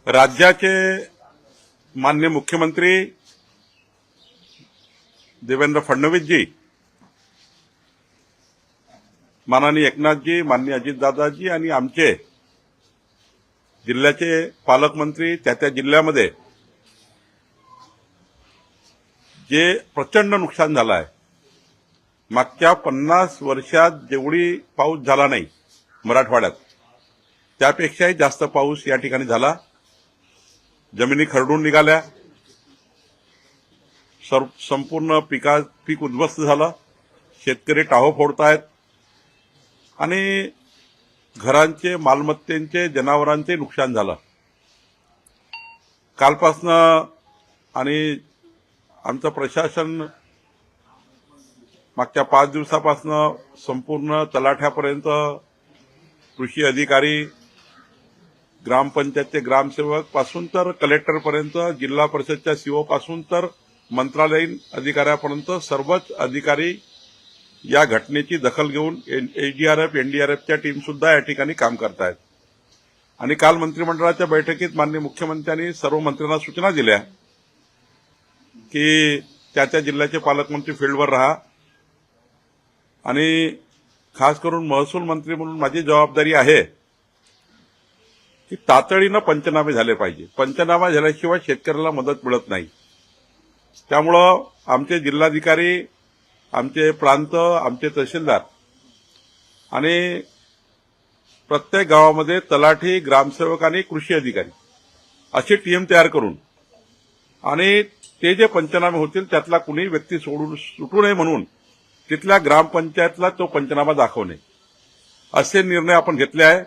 राज्याचे माननीय मुख्यमंत्री देवेंद्र फडणवीसजी, माननीय एकनाथजी, माननीय अजितदादाजी आणि आमचे जिल्ह्याचे पालकमंत्री त्या जिल्ह्यामध्ये जे प्रचंड नुकसान झालं आहे, मागच्या 50 वर्षात जेवढी पाऊस झाला नाही मराठवाड्यात त्यापेक्षाही जास्त पाऊस या ठिकाणी झाला. जमिनी खरडून निघाल्या, संपूर्ण पीक उद्ध्वस्त झालं, शेतकरी टाहो फोडतायत आणि घरांचे, मालमत्तेचे, जनावरांचे नुकसान झालं. कालपासनं आणि आमचं प्रशासन मागच्या 5 दिवसापासनं संपूर्ण तलाठ्यापर्यंत, कृषी अधिकारी, ग्रामपंचायतचे ग्रामसेवक पासून तर कलेक्टरपर्यंत, जिल्हा परिषदच्या सीओ पासून तर मंत्रालयीन अधिकाऱ्यापर्यंत सर्वच अधिकारी या घटनेची दखल घेऊन एसडीआरएफ, एनडीआरएफच्या टीम सुद्धा या ठिकाणी काम करतायत. आणि काल मंत्रिमंडळाच्या बैठकीत माननीय मुख्यमंत्र्यांनी सर्व मंत्र्यांना सूचना दिल्या की त्या जिल्ह्याचे पालकमंत्री फील्डवर राहा आणि खास करून महसूल मंत्री म्हणून माझी जबाबदारी आहे की तातडीनं पंचनामे झाले पाहिजे. पंचनामा झाल्याशिवाय शेतकऱ्याला मदत मिळत नाही. त्यामुळं आमचे जिल्हाधिकारी, आमचे प्रांत, आमचे तहसीलदार आणि प्रत्येक गावामध्ये तलाठी, ग्रामसेवक आणि कृषी अधिकारी अशी टीम तयार करून आणि ते जे पंचनामे होतील त्यातला कुणी व्यक्ती सुटू नये म्हणून तिथल्या ग्रामपंचायतला तो पंचनामा दाखवणे असे निर्णय आपण घेतले आहे.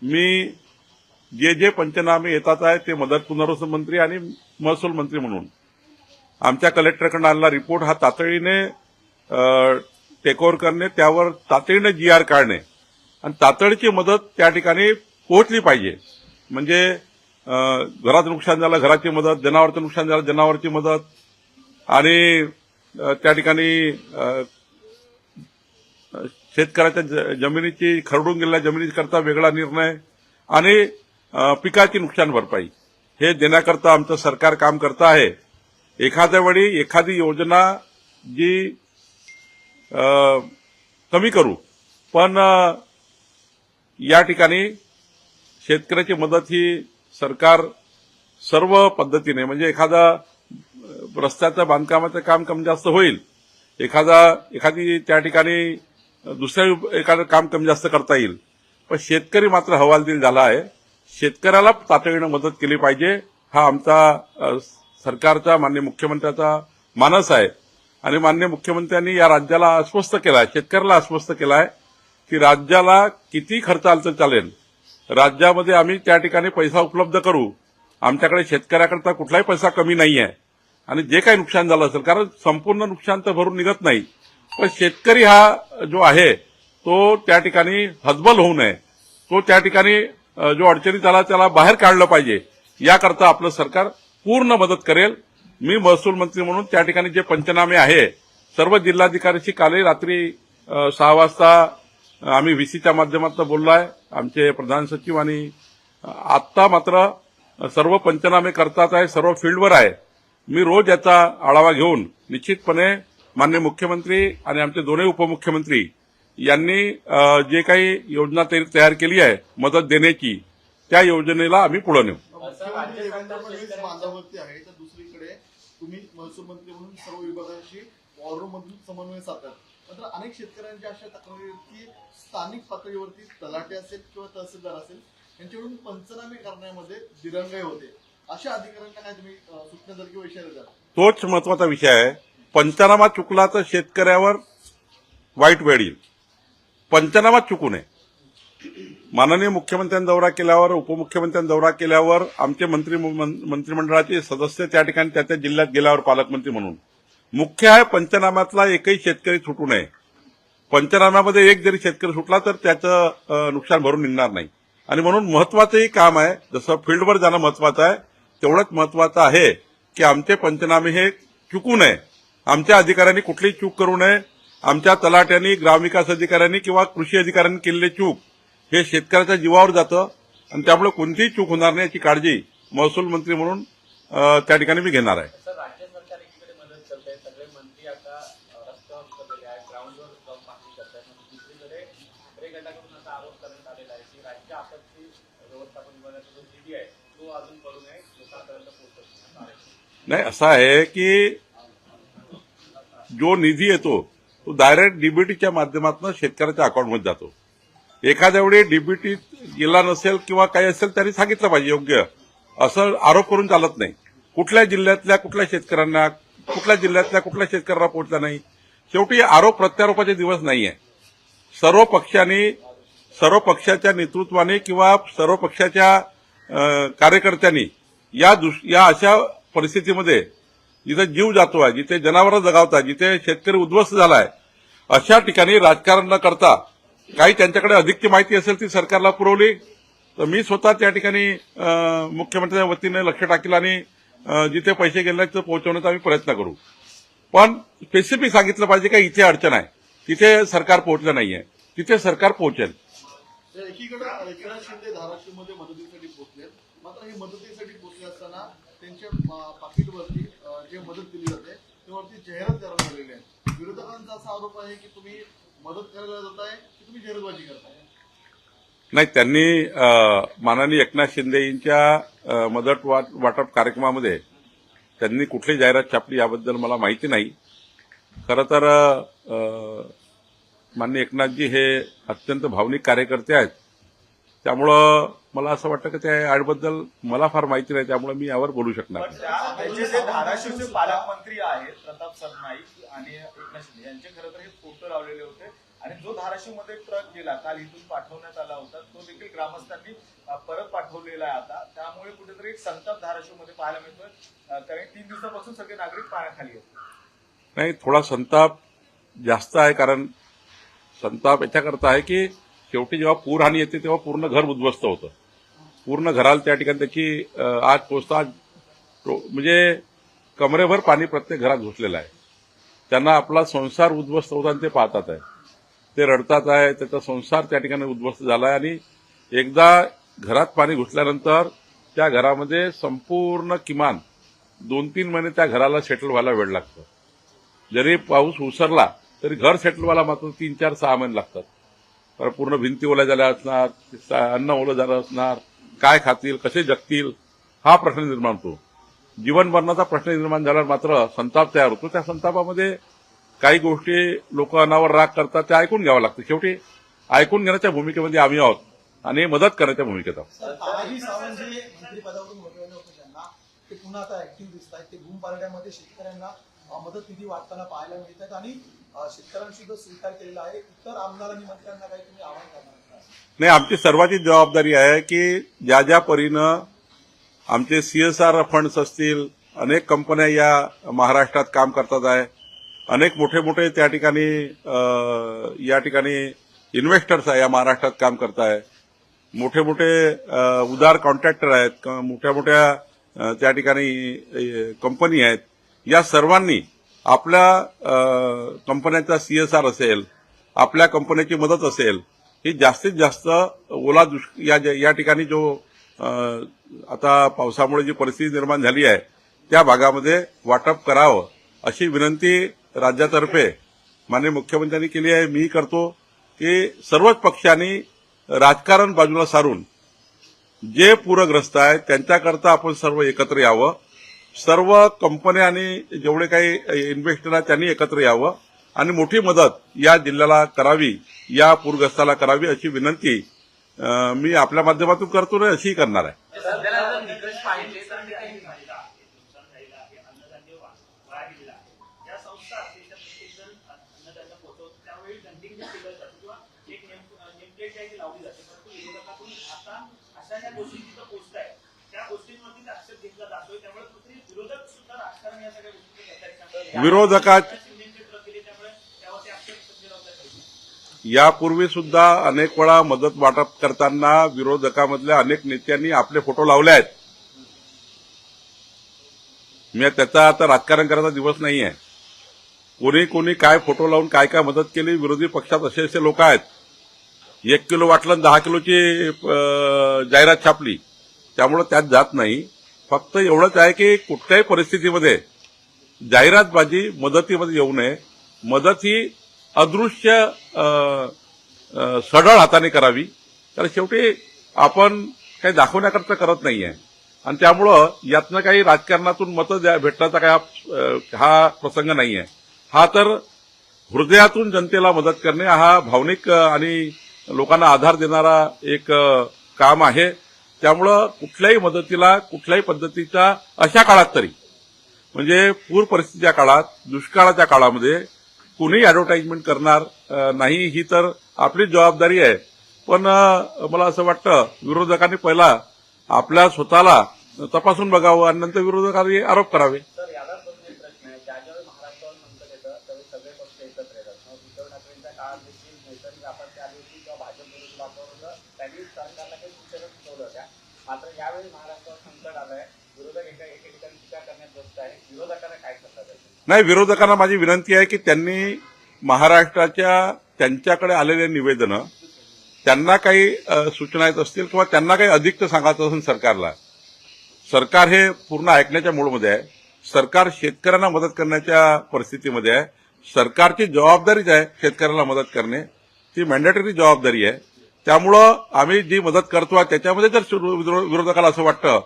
मी जे पंचनामे येतात आहे ते मदत पुनर्वसन मंत्री आणि महसूल मंत्री म्हणून आमच्या कलेक्टरकडून आलेला रिपोर्ट हा तातडीने टेकओव्हर करणे, त्यावर तातडीने जीआर काढणे आणि तातडीची मदत त्या ठिकाणी पोहोचली पाहिजे. म्हणजे घराचं नुकसान झालं, घराची मदत, जनावरांचं नुकसान झालं, जनावरांची मदत आणि त्या ठिकाणी शेतकऱ्याच्या जमिनीची, खरडून गेलेल्या जमिनीकरता वेगळा निर्णय आणि पिकाची नुकसान भरपाई हे देण्याकरता आमचं सरकार काम करतं आहे. एखाद्या वेळी एखादी योजना जी कमी करू, पण या ठिकाणी शेतकऱ्याची मदत ही सरकार सर्व पद्धतीने, म्हणजे एखादा रस्त्याचं बांधकामाचं काम कमी जास्त होईल, एखादी त्या ठिकाणी दुसऱ्या एखादं काम कमी जास्त करता येईल, पण शेतकरी मात्र हवालदिल झाला आहे. शेतकऱ्याला तातडीनं मदत केली पाहिजे हा आमचा सरकारचा, माननीय मुख्यमंत्र्याचा मानस आहे. आणि माननीय मुख्यमंत्र्यांनी या राज्याला आश्वस्त केलं आहे, शेतकऱ्याला आश्वस्त केलं आहे की राज्याला किती खर्च आला तर चालेल, राज्यामध्ये आम्ही त्या ठिकाणी पैसा उपलब्ध करू. आमच्याकडे शेतकऱ्याकरता कुठलाही पैसा कमी नाही आहे. आणि जे काही नुकसान झालं असेल, कारण संपूर्ण नुकसान तर भरून निघत नाही, पण शेतकरी हा जो आहे तो त्या ठिकाणी हतबल होऊ नये, तो त्या ठिकाणी जो अडचणीत आला त्याला बाहेर काढलं पाहिजे. याकरता आपलं सरकार पूर्ण मदत करेल. मी महसूल मंत्री म्हणून त्या ठिकाणी जे पंचनामे आहे सर्व जिल्हाधिकाऱ्यांशी कालही रात्री 6 वाजता आम्ही व्हीसीच्या माध्यमातून बोललो आहे, आमचे प्रधान सचिव, आणि आत्ता मात्र सर्व पंचनामे करतात आहे, सर्व फील्डवर आहे. मी रोज याचा आढावा घेऊन निश्चितपणे माननीय मुख्यमंत्री आणि आमचे दोन्ही उपमुख्यमंत्री यांनी जे काही योजना तयार केली आहे मदत देण्याची, त्या योजनेला आम्ही पुढे नेऊ. दुसरीकडे तुम्ही महसूल मंत्री म्हणून सर्व विभागांशी वॉररूममधून समन्वय साधतात, मात्र अनेक शेतकऱ्यांच्या अशा तक्रारी की स्थानिक पातळीवरती तलाठी असेल किंवा तहसीलदार असेल यांच्याकडून पंचनामे करण्यामध्ये दिरंगाई होते. अशा अधिकाऱ्यांना काय तुम्ही सूचना द्याल किंवा इशारा द्याल? तोच महत्वाचा विषय आहे. पंचनामा चुकला तर शेतकऱ्यावर वाईट वेळ येईल. पंचनामा चुकू नये. माननीय मुख्यमंत्र्यांनी दौरा केल्यावर, उपमुख्यमंत्र्यांनी दौरा केल्यावर आमचे मंत्रिमंडळाचे सदस्य त्या ठिकाणी त्या जिल्ह्यात गेल्यावर पालकमंत्री म्हणून मुख्य आहे पंचनाम्यातला एकही शेतकरी सुटू नये. पंचनाम्यामध्ये एक जरी शेतकरी सुटला तर त्याचं नुकसान भरून निघणार नाही. आणि म्हणून महत्वाचंही काम आहे, जसं फील्डवर जाणं महत्वाचं आहे तेवढंच महत्वाचं आहे की आमचे पंचनामे हे चुकू नये. आमच्या अधिकाऱ्यांनी कुठलीही चूक करू नये. आमच्या तलाट्यांनी, ग्रामविकास अधिकाऱ्यांनी किंवा कृषी अधिकाऱ्यांनी केलेली चूक हे शेतकऱ्याच्या जीवावर जातं आणि त्यामुळे कोणतीही चूक होणार नाही याची काळजी महसूल मंत्री म्हणून त्या ठिकाणी मी घेणार आहे. सर, राज्य सरकार एकीकडे मदत करते, सगळे मंत्री आता रस्त्यावर उतरलेले आहेत, ग्राउंडवर जाऊन पाहणी करतात. दुसरीकडे ठाकरे गटाकडून असा आरोप करण्यात आलेला आहे की राज्य आपत्ती व्यवस्थापन विभागाचा जो निधी आहे तो अजून करू नये, लोकांपर्यंत पोहोचत नाही. नाही, असं आहे की जो निधी येतो तो डायरेक्ट डीबीटीच्या माध्यमातून शेतकऱ्याच्या अकाउंटमध्ये जातो. एखाद्या वेळी डीबीटी गेला नसेल किंवा काही असेल त्यांनी सांगितलं पाहिजे योग्य, असं आरोप करून चालत नाही. कुठल्या जिल्ह्यातल्या कुठल्या शेतकऱ्यांना, कुठल्या जिल्ह्यातल्या कुठल्या शेतकऱ्यांना पोहोचला नाही. शेवटी आरोप प्रत्यारोपाचे दिवस नाही आहे. सर्व पक्षांनी, सर्व पक्षाच्या नेतृत्वाने किंवा सर्व पक्षाच्या कार्यकर्त्यांनी या अशा परिस्थितीमध्ये जिथे जीव जातोय, जिथे जनावरं जगावतात, जिथे शेतकरी उद्ध्वस्त झालाय, अशा ठिकाणी राजकारण न करता काही त्यांच्याकडे अधिकची माहिती असेल ती सरकारला पुरवली तर मी स्वतः त्या ठिकाणी मुख्यमंत्र्यांच्या वतीने लक्ष टाकेल आणि जिथे पैसे गेले तिथे पोहोचवण्याचा आम्ही प्रयत्न करू. पण स्पेसिफिक सांगितलं पाहिजे का इथे अडचण आहे, तिथे सरकार पोहोचलं नाहीये, तिथे सरकार पोहोचेल. एकीकडे एकनाथ शिंदे धाराशिवमध्ये मदतीसाठी पोहोचले, मात्र हे मदतीसाठी पोहोचले असताना त्यांच्या पाकिटवरती जे मदत दिली जाते त्यावरती जाहिरात करण्यात आलेली आहे. विरोधकांचा असा आरोप आहे की तुम्ही मदत करायला जाताय की तुम्ही जाहिरातबाजी करताय. नाही, त्यांनी माननीय एकनाथ शिंदे यांच्या मदत वाटप कार्यक्रमामध्ये त्यांनी कुठली जाहिरात छापली याबद्दल मला माहिती नाही. खरं तर माननीय एकनाथजी हे अत्यंत भावनिक कार्यकर्ते आहेत, त्यामुळं मला असं वाटतं की त्या ॲडबद्दल मला फार माहिती नाही, त्यामुळे मी यावर बोलू शकणार नाही. त्यांचे जे धाराशिवचे पालकमंत्री आहेत प्रताप सरनाईक आणि एकनाथ शिंदे यांचे खरं तर हे फोटो लावलेले होते आणि जो धाराशिवमध्ये ट्रक गेला काल इथून पाठवण्यात आला होता तो देखील ग्रामस्थांनी परत पाठवलेला आहे. आता त्यामुळे कुठेतरी एक संताप धाराशिवमध्ये पाहायला मिळतोय, कारण 3 दिवसापासून सगळे नागरिक पाण्याखाली आहेत. नाही, थोडा संताप जास्त आहे, कारण संताप याच्याकरता आहे की शेवटी जेव्हा पूरहानी येते तेव्हा पूर्ण घर उद्ध्वस्त होतं. पूर्ण घराला त्या ठिकाणी त्याची आज पोचता म्हणजे कमरेभर पाणी प्रत्येक घरात घुसलेलं आहे. त्यांना आपला संसार उद्ध्वस्त होताना ते पाहतात आहे, ते रडतात आहे, त्याचा संसार त्या ठिकाणी उद्ध्वस्त झाला आहे. आणि एकदा घरात पाणी घुसल्यानंतर त्या घरामध्ये संपूर्ण किमान 2-3 महिने त्या घराला सेटल व्हायला वेळ लागतो. जरी पाऊस उसरला तरी घर सेटल व्हायला मात्र 3-4-6 महिने लागतात. तर पूर्ण भिंती ओल्या झाल्या असणार, अन्न ओलं झालं असणार, काय खातील, कसे जगतील हा प्रश्न निर्माण होतो. जीवन मरणाचा प्रश्न निर्माण झाल्यावर मात्र संताप तयार होतो. त्या संतापामध्ये काही गोष्टी लोक अनावर राग करतात, त्या ऐकून घ्यावं लागतं. शेवटी ऐकून घेण्याच्या भूमिकेमध्ये आम्ही आहोत आणि मदत करण्याच्या भूमिकेत आहोत. तानाजी सावंत जे मंत्रिपदावरून वगळले होते त्यांना ते पुन्हा आता ऍक्टिव्ह दिसत आहेत. ते भूम पारड्यामध्ये शेतकऱ्यांना मदत निधी वाटताना पाहायला मिळत आहेत आणि शेतकऱ्यांनी सुद्धा स्वीकार केलेला आहे. इतर आमदार आणि मंत्र्यांना काही तुम्ही आवाहन करणार? नाही, आमची सर्वांची जबाबदारी आहे की ज्या ज्या परीनं आमचे CSR फंड्स असतील, अनेक कंपन्या या महाराष्ट्रात काम करतात आहे, अनेक मोठे मोठे त्या ठिकाणी या ठिकाणी इन्व्हेस्टर्स आहे या महाराष्ट्रात काम करत आहे, मोठे मोठे उदार कॉन्ट्रॅक्टर आहेत, मोठ्या मोठ्या त्या ठिकाणी कंपनी आहेत. या सर्वांनी आपल्या कंपन्यांचा CSR असेल, आपल्या कंपन्याची मदत असेल, ही जास्तीत जास्त ओला या ठिकाणी जो आता पावसामुळे जी परिस्थिती निर्माण झाली आहे त्या भागामध्ये वाटप करावं अशी विनंती राज्यातर्फे माननीय मुख्यमंत्र्यांनी केली आहे. मी करतो की सर्वच पक्षांनी राजकारण बाजूला सारून जे पूरग्रस्त आहेत त्यांच्याकरता आपण सर्व एकत्र यावं. सर्व कंपन्या आणि जेवढे काही इन्व्हेस्टर आहेत त्यांनी एकत्र यावं आणि मोठी मदत या जिल्ह्याला करावी, या पूरग्रस्ताला करावी अशी विनंती मी आपल्या माध्यमातून करतो ना, अशीही करणार आहे. विरोधकात यापूर्वी सुद्धा अनेक वेळा मदत वाटप करताना विरोधकामधल्या अनेक नेत्यांनी आपले फोटो लावले आहेत. मी त्याचा आता राजकारण करायचा दिवस नाही आहे. कोणी काय फोटो लावून काय काय मदत केली, विरोधी पक्षात असे लोक आहेत. 1 किलो वाटलं 10 किलोची जाहिरात छापली, त्यामुळे त्यात जात नाही. फक्त एवढंच आहे की कुठल्याही परिस्थितीमध्ये जाहिरातबाजी मदतीमध्ये येऊ नये. मदत ही अदृश्य सढळ हाताने करावी. कारण शेवटी आपण काही दाखवण्याकरता करत नाहीये आणि त्यामुळं यातनं काही राजकारणातून मतं भेटण्याचा काही हा प्रसंग नाहीये. हा तर हृदयातून जनतेला मदत करणे हा भावनिक आणि लोकांना आधार देणारा एक काम आहे. त्यामुळं कुठल्याही मदतीला कुठल्याही पद्धतीचा अशा काळात तरी म्हणजे पूर परिस्थितीच्या काळात दुष्काळाच्या काळामध्ये कुणीही ऍडव्हर्टाइजमेंट करणार नाही ही तर आपली जबाबदारी आहे. पण मला असं वाटतं विरोधकांनी पहिला आपल्या स्वतःला तपासून बघावं आणि नंतर विरोधकांनी आरोप करावे. तर यालाच बघून एक प्रश्न आहे, ज्यावेळी महाराष्ट्रावर संकट येतं त्यावेळी सगळे पक्ष एकत्र येतात. मग उद्धव ठाकरेंच्या काळात देखील नैसर्गिक आपत्ती आली होती किंवा भाजप विरोधी वातावरण त्यांनी सरकारला काही सूचना सुचवल्या होत्या. मात्र यावेळी महाराष्ट्रावर संकट आलंय, विरोधक एका ठिकाणी टीका करण्यात व्यस्त आहे. विरोधकांना काय करतात? नाही, विरोधकांना माझी विनंती आहे की त्यांनी महाराष्ट्राच्या त्यांच्याकडे आलेले निवेदनं त्यांना काही सूचना येत असतील किंवा त्यांना काही अधिक सांगायचं असेल सरकारला, सरकार हे पूर्ण ऐकण्याच्या मूडमध्ये आहे. सरकार शेतकऱ्यांना मदत करण्याच्या परिस्थितीमध्ये आहे. सरकारची जबाबदारीच आहे शेतकऱ्यांना मदत करणे, ती मॅन्डेटरी जबाबदारी आहे. त्यामुळं आम्ही जी मदत करतो त्याच्यामध्ये जर विरोधकाला असं वाटतं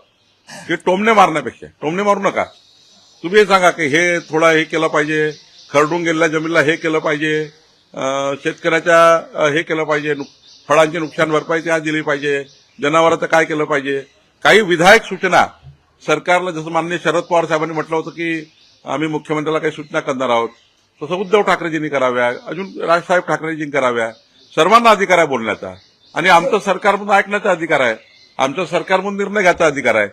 की टोमणे मारण्यापेक्षा टोमणे मारू नका, तुम्ही हे सांगा की हे थोडं हे केलं पाहिजे, खरडून गेलेल्या जमिनीला हे केलं पाहिजे, शेतकऱ्याच्या हे केलं पाहिजे, फळांची नुकसान भरपाई त्या दिली पाहिजे, जनावरांचं काय केलं पाहिजे. काही विधायक सूचना सरकारला, जसं माननीय शरद पवार साहेबांनी म्हटलं होतं की आम्ही मुख्यमंत्र्याला काही सूचना करणार आहोत, तसं उद्धव ठाकरेजींनी कराव्या, अजून राजसाहेब ठाकरेजींनी कराव्या. सर्वांना अधिकार आहे बोलण्याचा आणि आमचं सरकारमधून ऐकण्याचा अधिकार आहे, आमचं सरकारमधून निर्णय घ्यायचा अधिकार आहे.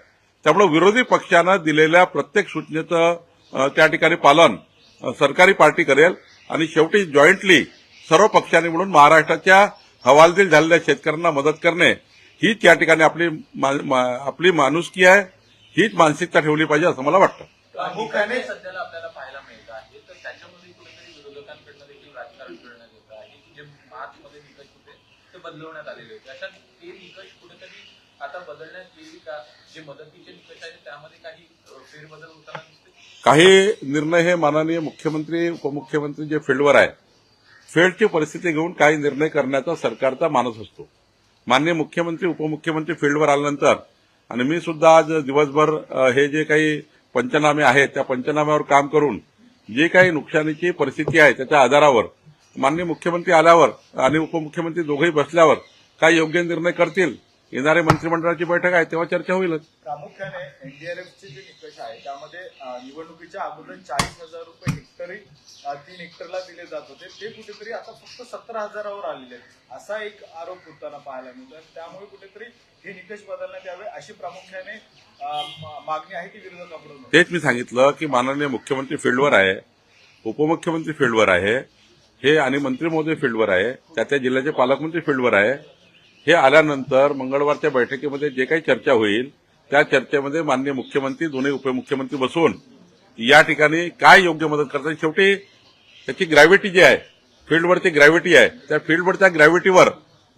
त्यामुळे विरोधी पक्षानं दिलेल्या प्रत्येक सूचनेचं त्या ठिकाणी पालन सरकारी पार्टी करेल आणि शेवटी जॉईंटली सर्व पक्षांनी मिळून महाराष्ट्राच्या हवालदिल झालेल्या शेतकऱ्यांना मदत करणे हीच या ठिकाणी आपली माणुसकी आहे, हीच मानसिकता ठेवली पाहिजे असं मला वाटतं. प्रामुख्याने सध्याला आपल्याला पाहायला मिळत आहे, तर त्याच्यामध्ये कुठेतरी विरोधकांकडनं देखील राजकारण करण्यात येत आहे की जे मार्चमध्ये निकष होते ते बदलवण्यात आलेले होते. अशा ते निकष कुठेतरी आता बदलण्यात येईल का? जे मदतीचे निकष आहेत त्यामध्ये काही फेरबदल होताना दिसते? काही निर्णय हे माननीय मुख्यमंत्री उपमुख्यमंत्री जे फील्डवर आहे, फील्डची परिस्थिती घेऊन काही निर्णय करण्याचा सरकारचा मानस असतो. माननीय मुख्यमंत्री उपमुख्यमंत्री फील्डवर आल्यानंतर आणि मी सुद्धा आज दिवसभर हे जे काही पंचनामे आहेत त्या पंचनाम्यावर काम करून जे काही नुकसानीची परिस्थिती आहे त्याच्या आधारावर माननीय मुख्यमंत्री आल्यावर आणि उपमुख्यमंत्री दोघेही बसल्यावर काय योग्य निर्णय करतील, येणारे मंत्रिमंडळाची बैठक आहे तेव्हा चर्चा होईलच. प्रामुख्याने एनडीआरएफचे जे निकष आहे त्यामध्ये निवडणुकीच्या अगोदर 40,000 रुपये हेक्टरी 3 हेक्टरला दिले जात होते, ते कुठेतरी आता फक्त 17,000वर आलेले आहेत असा एक आरोप होताना पाहायला मिळतो. त्यामुळे कुठेतरी हे निकष बदलण्यात यावे अशी प्रामुख्याने मागणी आहे ती विरोधकांकडून. तेच मी सांगितलं की माननीय मुख्यमंत्री फील्डवर आहे, उपमुख्यमंत्री फील्डवर आहे, हे आणि मंत्री महोदय फील्डवर आहे, त्या जिल्ह्याचे पालकमंत्री फील्डवर आहे. हे आल्यानंतर मंगळवारच्या बैठकीमध्ये जे काही चर्चा होईल त्या चर्चेमध्ये माननीय मुख्यमंत्री दोन्ही उपमुख्यमंत्री बसून या ठिकाणी काय योग्य मदत करतात. शेवटी त्याची ग्रॅव्हिटी जी आहे, फील्डवरची ग्रॅव्हिटी आहे, त्या फील्डवरच्या ग्रॅव्हिटीवर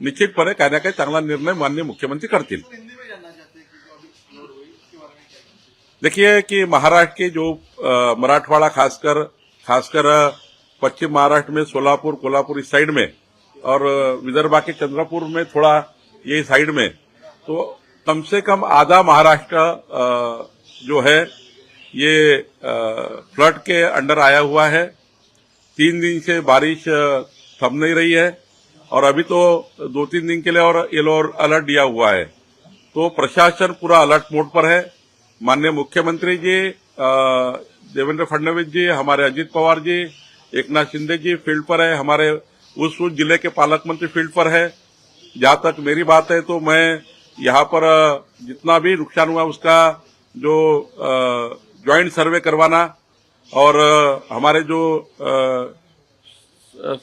निश्चितपणे काही ना काही चांगला निर्णय माननीय मुख्यमंत्री करतील. हिंदी में जानना चाहते हैं कि जो अभी एक्सप्लोर हुई उसके बारे में क्या? देखिए कि महाराष्ट्र के जो मराठवाड़ा खासकर पश्चिम महाराष्ट्र में सोलापुर कोल्हापुर इस साइड में और विदर्भा के चंद्रपुर में थोड़ा ये साइड में, तो कम से कम आधा महाराष्ट्र जो है ये फ्लड के अंडर आया हुआ है. 3 दिन से बारिश थम नहीं रही है और अभी तो 2-3 दिन के लिए और येलो अलर्ट दिया हुआ है. तो प्रशासन पूरा अलर्ट मोड पर है. माननीय मुख्यमंत्री जी देवेंद्र फडणवीस जी, हमारे अजित पवार जी, एकनाथ शिंदे जी फील्ड पर है, हमारे उस जिले के पालक मंत्री फील्ड पर है. जहां तक मेरी बात है तो मैं यहाँ पर जितना भी नुकसान हुआ उसका जो ज्वाइंट सर्वे करवाना और हमारे जो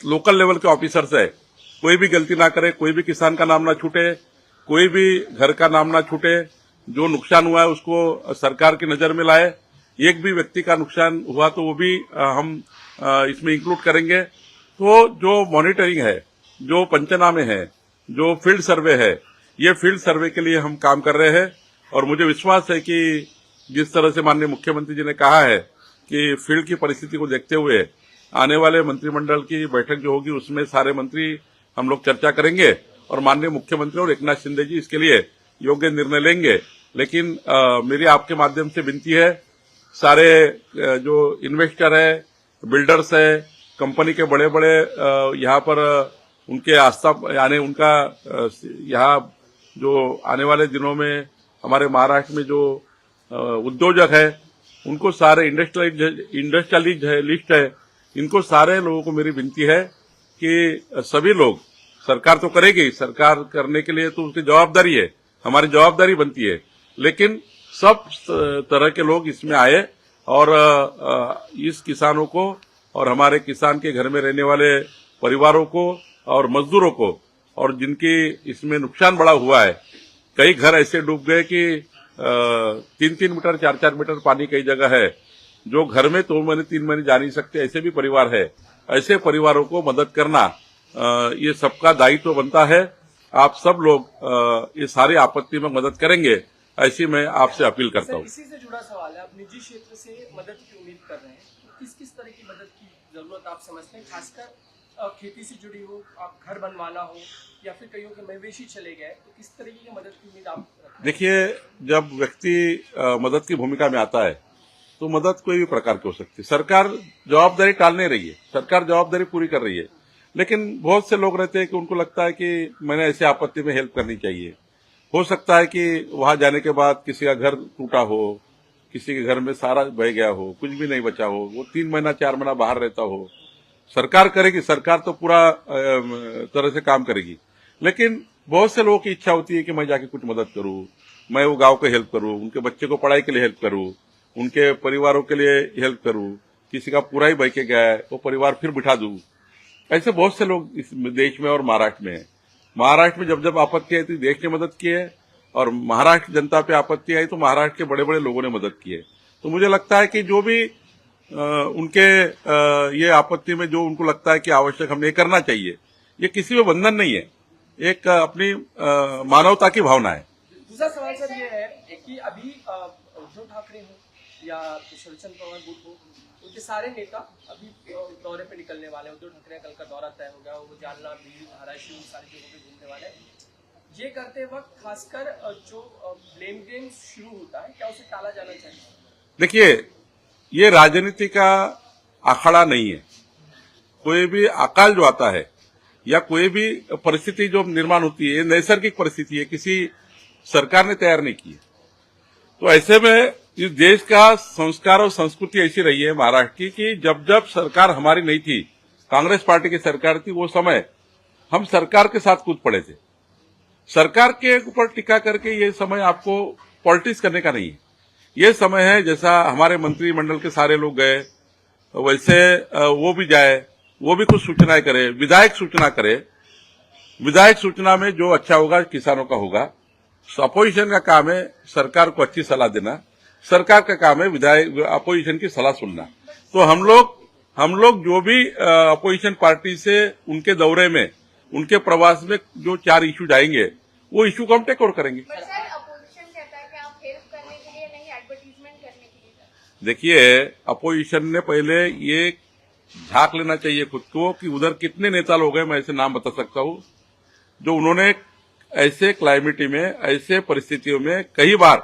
लोकल लेवल के ऑफिसर्स है, कोई भी गलती ना करे, कोई भी किसान का नाम ना छूटे, कोई भी घर का नाम ना छूटे, जो नुकसान हुआ है उसको सरकार की नजर में लाए. एक भी व्यक्ति का नुकसान हुआ तो वो भी हम इसमें इंक्लूड करेंगे. तो जो मॉनिटरिंग है, जो पंचनामे है, जो फील्ड सर्वे है, ये फील्ड सर्वे के लिए हम काम कर रहे हैं और मुझे विश्वास है कि जिस तरह से माननीय मुख्यमंत्री जी ने कहा है कि फील्ड की परिस्थिति को देखते हुए आने वाले मंत्रिमंडल की बैठक जो होगी उसमें सारे मंत्री हम लोग चर्चा करेंगे और माननीय मुख्यमंत्री और एकनाथ शिंदे जी इसके लिए योग्य निर्णय लेंगे। लेकिन मेरी आपके माध्यम से विनती है, सारे जो इन्वेस्टर है, बिल्डर्स है, कंपनी के बड़े बड़े यहाँ पर उनके आस्था यानी उनका यहाँ जो आने वाले दिनों में हमारे महाराष्ट्र में जो उद्योजक है उनको सारे इंडस्ट्रियलिस्ट है, इनको सारे लोगों को मेरी विनती है कि सभी लोग, सरकार तो करेगी, सरकार करने के लिए तो उसकी जवाबदारी है, हमारी जवाबदारी बनती है, लेकिन सब तरह के लोग इसमें आए और इस किसानों को और हमारे किसान के घर में रहने वाले परिवारों को और मजदूरों को और जिनकी इसमें नुकसान बड़ा हुआ है, कई घर ऐसे डूब गए कि 3-3 मीटर 4-4 मीटर पानी कई जगह है, जो घर में 2 महीने 3 महीने जा नहीं सकते, ऐसे भी परिवार है। ऐसे परिवारों को मदद करना ये सबका दायित्व बनता है। आप सब लोग ये सारी आपत्ति में मदद करेंगे, ऐसी मैं आपसे अपील करता हूँ। इसी से जुड़ा सवाल है, आप निजी क्षेत्र से मदद की उम्मीद कर रहे हैं, तो किस किस तरह की मदद की जरूरत आप समझते हैं, खासकर खेती से जुड़ी हो, आप घर बनवाना हो या फिर कईयों के मवेशी चले गए, तो किस तरीके की मदद की उम्मीद आप रखते हैं? देखिए, जब व्यक्ति मदद की भूमिका में आता है तो मदद कोई भी प्रकार की हो सकती है। सरकार जवाबदारी टाल नहीं रही है, सरकार जवाबदारी पूरी कर रही है, लेकिन बहुत से लोग रहते हैं कि उनको लगता है कि मैंने ऐसे आपत्ति में हेल्प करनी चाहिए। हो सकता है कि वहां जाने के बाद किसी का घर टूटा हो, किसी के घर में सारा बह गया हो, कुछ भी नहीं बचा हो, वो 3 महीना 4 महीना बाहर रहता हो, सरकार करेगी, सरकार तो पूरा तरह से काम करेगी, लेकिन बहुत से लोगों की इच्छा होती है कि मैं जाके कुछ मदद करूं, मैं वो गांव को हेल्प करूं, उनके बच्चे को पढ़ाई के लिए हेल्प करूं, उनके परिवारों के लिए हेल्प करूं, किसी का पूरा ही बह के गया है वो परिवार फिर बिठा दूं। ऐसे बहुत से लोग इस देश में और महाराष्ट्र में है। महाराष्ट्र में जब जब आपत्ति आई तो देश ने मदद की है, और महाराष्ट्र जनता पे आपत्ति आई तो महाराष्ट्र के बड़े बड़े लोगों ने मदद की है। तो मुझे लगता है कि जो भी उनके ये आपत्ति में जो उनको लगता है कि आवश्यक हमें करना चाहिए, ये किसी में बंधन नहीं है, एक अपनी मानवता की भावना है। दूसरा सवाल सर ये है कि अभी उद्धव ठाकरे हो या शरदचंद्र पवार गुट हो, उनके सारे नेता अभी दौरे पे निकलने वाले हैं। उद्धव ठाकरे कल का दौरा तय हो गया, वो जालना, बीड, धाराशिव सारी जगहों पे घूमने वाले हैं। ये करते वक्त खासकर जो ब्लेम गेम शुरू होता है, क्या उसे टाला जाना चाहिए? देखिए, ये राजनीति का अखाड़ा नहीं है। कोई भी अकाल जो आता है या कोई भी परिस्थिति जो निर्माण होती है, नैसर्गिक परिस्थिति है, किसी सरकार ने तैयार नहीं की है। तो ऐसे में इस देश का संस्कार और संस्कृति ऐसी रही है महाराष्ट्र की कि जब जब सरकार हमारी नहीं थी, कांग्रेस पार्टी की सरकार थी, वो समय हम सरकार के साथ कूद पड़े थे। सरकार के ऊपर टिका करके ये समय आपको पॉलिटिक्स करने का नहीं है। ये समय है जैसा हमारे मंत्रिमंडल के सारे लोग गए वैसे वो भी जाए, वो भी कुछ सूचनाएं करे, विधायक सूचना करे। विधायक सूचना में जो अच्छा होगा किसानों का होगा। अपोजिशन का काम है सरकार को अच्छी सलाह देना, सरकार का काम है विधायक अपोजिशन की सलाह सुनना। तो हम लोग जो भी अपोजिशन पार्टी से उनके दौरे में, उनके प्रवास में जो 4 इश्यूज आएंगे, वो इश्यू को हम टेक ओवर करेंगे। देखिए, अपोजिशन ने पहले ये झांक लेना चाहिए खुद को कि उधर कितने नेता लोग हैं, मैं ऐसे नाम बता सकता हूं, जो उन्होंने ऐसे क्लाइमेट में, ऐसे परिस्थितियों में कई बार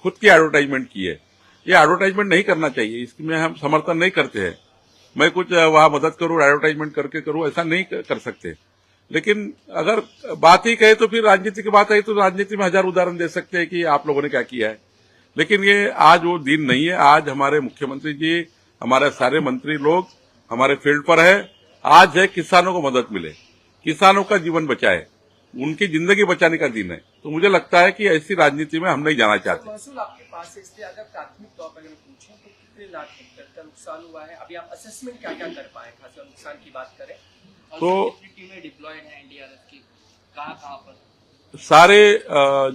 खुद की एडवर्टाइजमेंट की है। ये एडवर्टाइजमेंट नहीं करना चाहिए, इसमें हम समर्थन नहीं करते हैं। मैं कुछ वहां मदद करूं, एडवर्टाइजमेंट करके करूं, ऐसा नहीं कर सकते। लेकिन अगर बात ही कहे तो फिर राजनीति की बात आई तो राजनीति में 1000 उदाहरण दे सकते हैं कि आप लोगों ने क्या किया है। लेकिन ये आज वो दिन नहीं है। आज हमारे मुख्यमंत्री जी, हमारे सारे मंत्री लोग हमारे फील्ड पर है। आज है किसानों को मदद मिले, किसानों का जीवन बचाए, उनकी जिंदगी बचाने का दिन है। तो मुझे लगता है कि ऐसी राजनीति में हम नहीं जाना चाहते। महसूल आपके पास है, इसलिए अगर प्राथमिक तौर पर अगर पूछें तो कितने लाख हेक्टेयर का नुकसान हुआ है, अभी आप असेसमेंट क्या क्या कर पाए, खासकर नुकसान की बात करें तो टीमें डिप्लॉयड है एनडीआरएफ की, कहाँ पर? सारे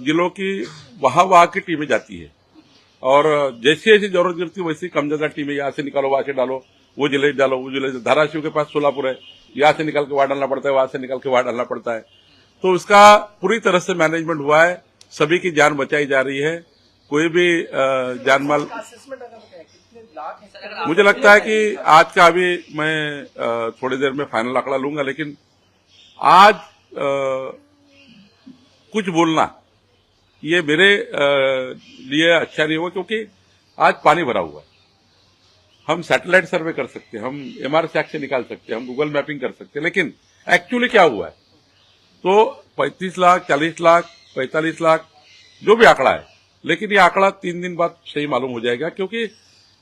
जिलों की वहां की टीमें जाती है, और जैसी जैसी जरूरत गिरती वैसी कम ज्यादा टीमें यहाँ से निकालो, वहां से डालो, वो जिले डालो, वो जिले। धाराशिव के पास सोलापुर है, यहाँ से निकाल के वहां डालना पड़ता है, वहां से निकाल के वहां डालना पड़ता है। तो उसका पूरी तरह से मैनेजमेंट हुआ है, सभी की जान बचाई जा रही है। कोई भी जानमाल। असेसमेंट अगर बताएं कितने लाख हैं? मुझे लगता है कि आज का अभी मैं थोड़ी देर में फाइनल आंकड़ा लूंगा, लेकिन आज कुछ बोलना ये मेरे लिए अच्छा नहीं हुआ, क्योंकि आज पानी भरा हुआ है। हम सैटेलाइट सर्वे कर सकते हैं, हम MR से निकाल सकते हैं, हम गूगल मैपिंग कर सकते हैं, लेकिन एक्चुअली क्या हुआ है तो 35 लाख, 40 लाख, 45 लाख जो भी आंकड़ा है, लेकिन ये आंकड़ा 3 दिन बाद सही मालूम हो जाएगा, क्योंकि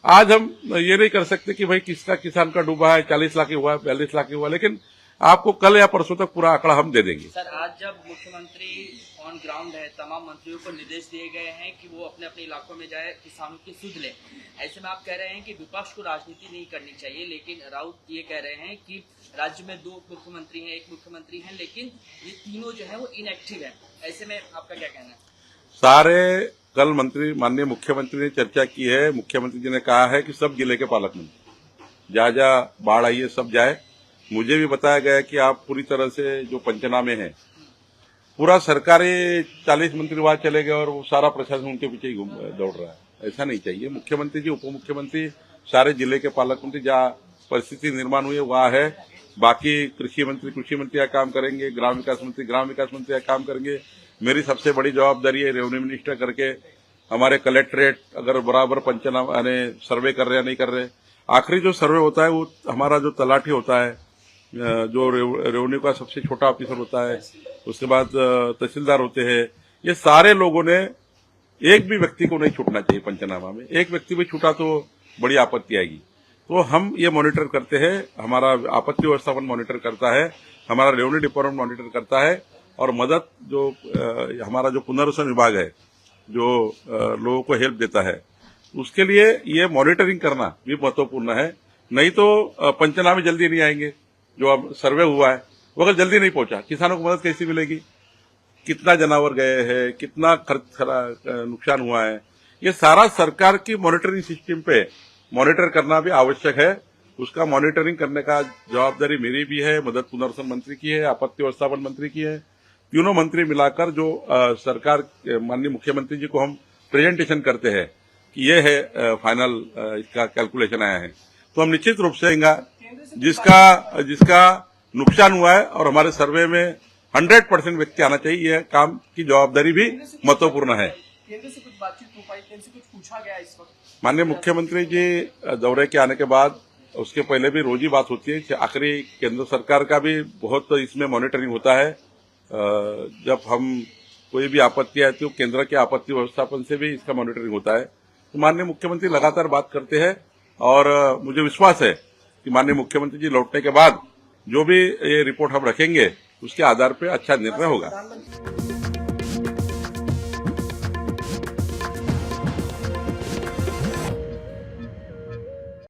आज हम ये नहीं कर सकते कि भाई किसका किसान का डूबा है, 40 लाख ही हुआ है, 42 लाख ही हुआ है, लेकिन आपको कल या परसों तक पूरा आंकड़ा हम दे देंगे। सर, आज जब मुख्यमंत्री ऑन ग्राउंड है, तमाम मंत्रियों को निर्देश दिए गए हैं कि वो अपने अपने इलाकों में जाए, किसानों की सुध लें। ऐसे में आप कह रहे हैं कि विपक्ष को राजनीति नहीं करनी चाहिए, लेकिन राउत ये कह रहे हैं कि राज्य में 2 मुख्यमंत्री हैं, 1 मुख्यमंत्री हैं, लेकिन ये तीनों जो है वो इनएक्टिव है। ऐसे में आपका क्या कहना है? सारे कल मंत्री माननीय मुख्यमंत्री ने चर्चा की है। मुख्यमंत्री जी ने कहा है कि सब जिले के पालक मंत्री जहाँ जहाँ बाढ़ आई है सब जाए। मुझे भी बताया गया कि आप पूरी तरह से जो पंचनामे हैं, पूरा सरकारी 40 मंत्री वहां चले गए और वो सारा प्रशासन उनके पीछे ही दौड़ रहा है। ऐसा नहीं चाहिए। मुख्यमंत्री जी, उप मुख्यमंत्री, सारे जिले के पालक मंत्री जहाँ परिस्थिति निर्माण हुई है वहां है। बाकी कृषि मंत्री काम करेंगे, ग्राम विकास मंत्री काम करेंगे। मेरी सबसे बड़ी जवाबदारी है रेवेन्यू मिनिस्टर करके हमारे कलेक्ट्रेट अगर बराबर पंचनामा यानी सर्वे कर रहे हैं नहीं कर रहे। आखिरी जो सर्वे होता है वो हमारा जो तलाठी होता है, जो रेवेन्यू का सबसे छोटा ऑफिसर होता है, उसके बाद तहसीलदार होते हैं। ये सारे लोगों ने, एक भी व्यक्ति को नहीं छूटना चाहिए पंचनामा में। एक व्यक्ति भी छूटा तो बड़ी आपत्ति आएगी। तो हम ये मॉनिटर करते हैं, हमारा आपत्ति व्यवस्थापन मॉनिटर करता है, हमारा रेवेन्यू डिपार्टमेंट मॉनिटर करता है, और मदद जो हमारा जो पुनर्वसन विभाग है जो लोगों को हेल्प देता है, उसके लिए ये मॉनिटरिंग करना भी महत्वपूर्ण है। नहीं तो पंचनामे जल्दी नहीं आएंगे। जो अब सर्वे हुआ है वो अगर जल्दी नहीं पहुंचा, किसानों को मदद कैसी मिलेगी? कितना जानवर गए हैं, कितना नुकसान हुआ है, ये सारा सरकार की मॉनिटरिंग सिस्टम पे मॉनिटर करना भी आवश्यक है। उसका मॉनिटरिंग करने का जवाबदारी मेरी भी है, मदद पुनर्वसन मंत्री की है, आपत्ति व्यवस्थापन मंत्री की है। तीनों मंत्री मिलाकर जो सरकार माननीय मुख्यमंत्री जी को हम प्रेजेंटेशन करते हैं कि ये है फाइनल इसका कैलकुलेशन आया है, तो हम निश्चित रूप से जिसका नुकसान हुआ है और हमारे सर्वे में 100% व्यक्ति आना चाहिए, यह काम की जवाबदारी भी महत्वपूर्ण है। केंद्र से कुछ बातचीत हो पाई? केंद्र से कुछ पूछा गया इस वक्त? माननीय मुख्यमंत्री जी दौरे के आने के बाद, उसके पहले भी रोज ही बात होती है। आखिरी केंद्र सरकार का भी बहुत इसमें मॉनिटरिंग होता है। जब हम कोई भी आपत्ति आती है तो केंद्र के आपत्ति व्यवस्थापन से भी इसका मॉनिटरिंग होता है। तो माननीय मुख्यमंत्री लगातार बात करते हैं और मुझे विश्वास है कि माननीय मुख्यमंत्री जी लौटने के बाद जो भी ये रिपोर्ट हम रखेंगे उसके आधार पर अच्छा निर्णय होगा।